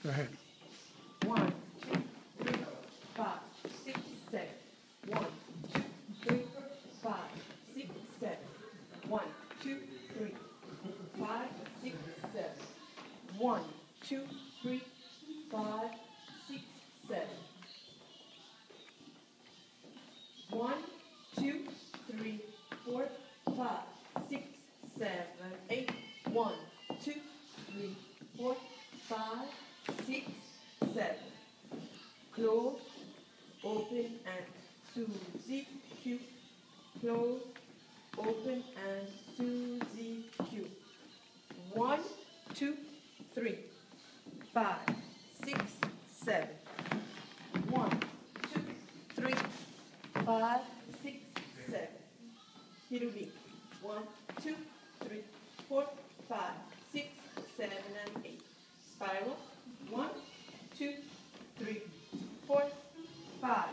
Go ahead. 1, 2, 3, 5, 6, 7. 1, 2, 3, 5, 6, 7. 1, 2, 3, 5, 6, 7. 1, 2, 3, 5, 6, 7. 1, 2, 3, 4, 5, 6, 7, 8. 1, 2, 3, 4, 5, 6, 7. Close, open, and Susie Q. Close, open, and Susie Q. 1, 2, 3, 5, 6, 7. 1, 2, 3, 5, 6, 7. Hirubi. 1, 2, 3, 4, 5, 6, 7, and 8. Spiral. 1, 2, 3, 4, 5,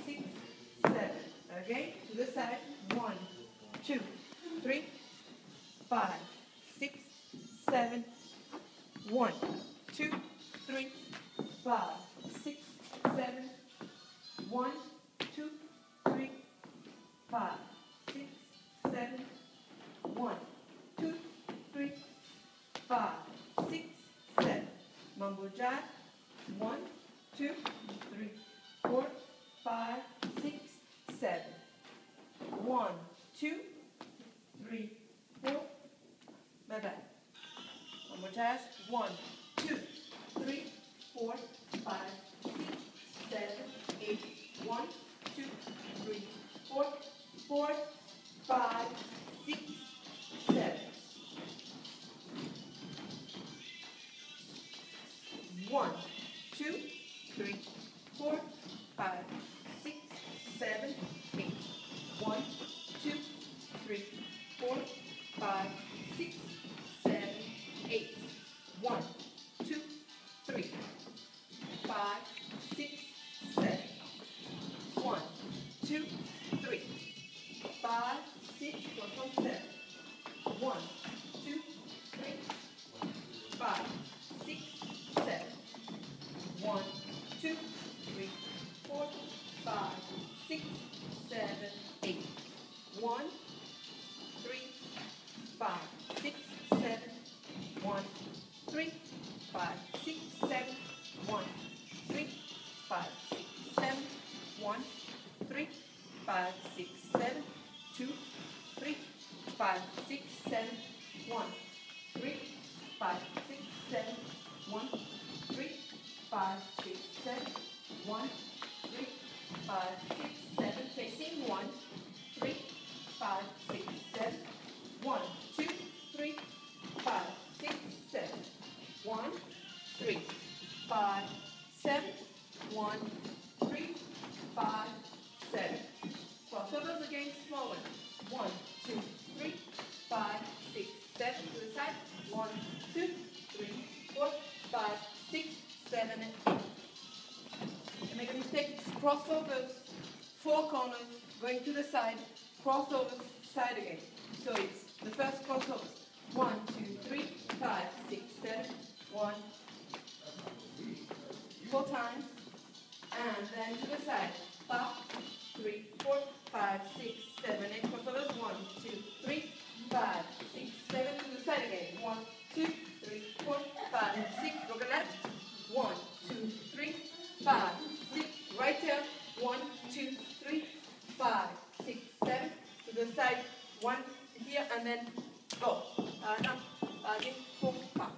6, 7. Again, to the side. 1, 2, 3, 5, 6, 7. 1, 2, 3, 5, 6, 7. 1, 2, 3, 5, 6, 7. 1, 2, 3, 5, 6, 7. Mambo Jazz. 1, 2, 3, 4, 5, 6, 7. 1, 2, 3, 4. Bye-bye. Mambo Jazz. 1, 2, 3, 4, 5, 6, 7, 8. 1, 2, 3, 4, 4, 5, 6, 7. 1, 2, 3, 4, 5, 6, 7, 8. 1, 2, 3, 4, 5, 6, 7, 8. 1, 2, 3, 5, 6, 7. 1, 2, 3, 5, 6, 7. 1, 2, 3, 5, 6, 7. 1, 2, 3, 4, 5, 6, 7, 8. 1, 3, 5, 6, 7. 1, 3, 5, 6, 7. 1, 3, 5, 6, 7. 1, 3, 5, 6, 7. 2, 3, 5, 6, 7. 1, 3, 5, 6, 7. 1, 3, 5, 6, 7. 1, 3, 5, 6, 7. Facing 1, 3, 5, 6, 7. 1, 2, 3, 5, 6, 7. 1, 3, 5, 7. 1, 3, 5, 7. Crossovers again, small one. 1, 2, 3, 5, 6, 7. To the side. 1, 2, 3, 4, 5, 6, 7, and 8. You make a mistake, it's crossovers, 4 corners, going to the side, crossovers, side again. So it's the first crossovers. 1, 2, 3, 5, 6, 7. 1, 4 times. And then to the side. 5, 3, 4, 5, 6, 7, 8. Crossovers. 1, 2, 3, 5, 6, 7. To the side again. 1, 2, 3, 4, 5, 6. Go to the left. 1, 2, 3, 5, 6. Right here. 1, 2, 3, 5, 6, 7. To the side. 1 here and then go. 4, 5.